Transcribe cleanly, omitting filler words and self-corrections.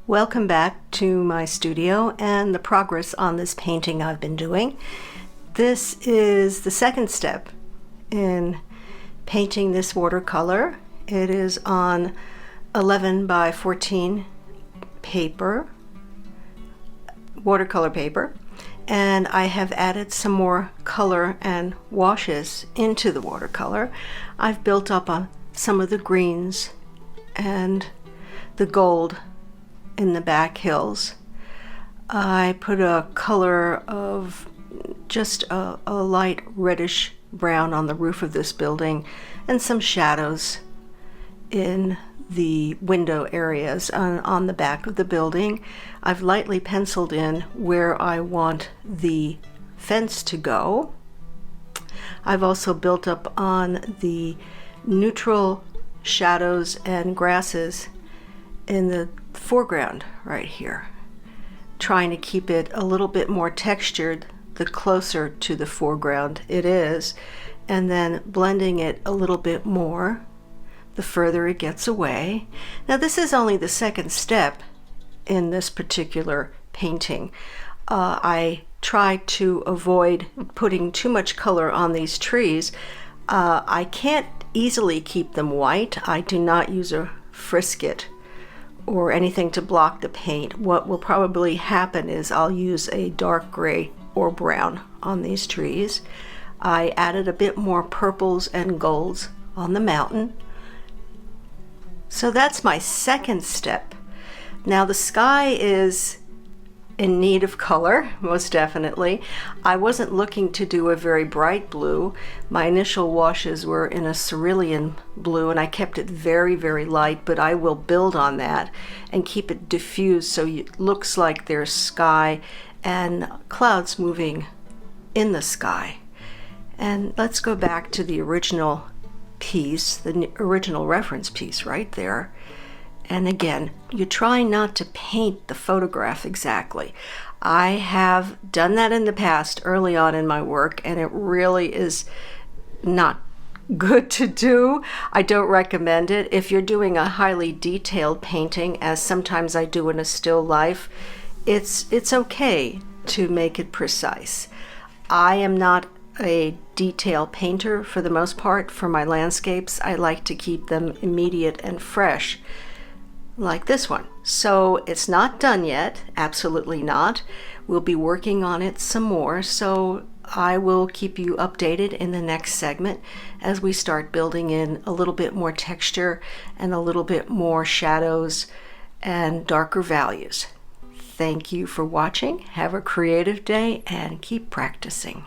Welcome back to my studio and the progress on this painting I've been doing. This is the second step in painting this watercolor. It is on 11 by 14 paper, watercolor paper, and I have added some more color and washes into the watercolor. I've built up on some of the greens and the gold in the back hills. I put a color of just a light reddish brown on the roof of this building and some shadows in the window areas on the back of the building. I've lightly penciled in where I want the fence to go. I've also built up on the neutral shadows and grasses in the foreground right here, trying to keep it a little bit more textured the closer to the foreground it is, and then blending it a little bit more the further it gets away. Now this is only the second step in this particular painting. I try to avoid putting too much color on these trees. I can't easily keep them white. I do not use a frisket or anything to block the paint. What will probably happen is I'll use a dark gray or brown on these trees. I added a bit more purples and golds on the mountain. So that's my second step. Now the sky is in need of color, most definitely. I wasn't looking to do a very bright blue. My initial washes were in a cerulean blue and I kept it very, very light, but I will build on that and keep it diffused so it looks like there's sky and clouds moving in the sky. And let's go back to the original piece, the original reference piece right there. And again, you try not to paint the photograph exactly. I have done that in the past early on in my work, and it really is not good to do. I don't recommend it. If you're doing a highly detailed painting, as sometimes I do in a still life, it's okay to make it precise. I am not a detail painter for the most part. For my landscapes, I like to keep them immediate and fresh, like this one. So it's not done yet, absolutely not. We'll be working on it some more, so I will keep you updated in the next segment as we start building in a little bit more texture and a little bit more shadows and darker values. Thank you for watching. Have a creative day and keep practicing.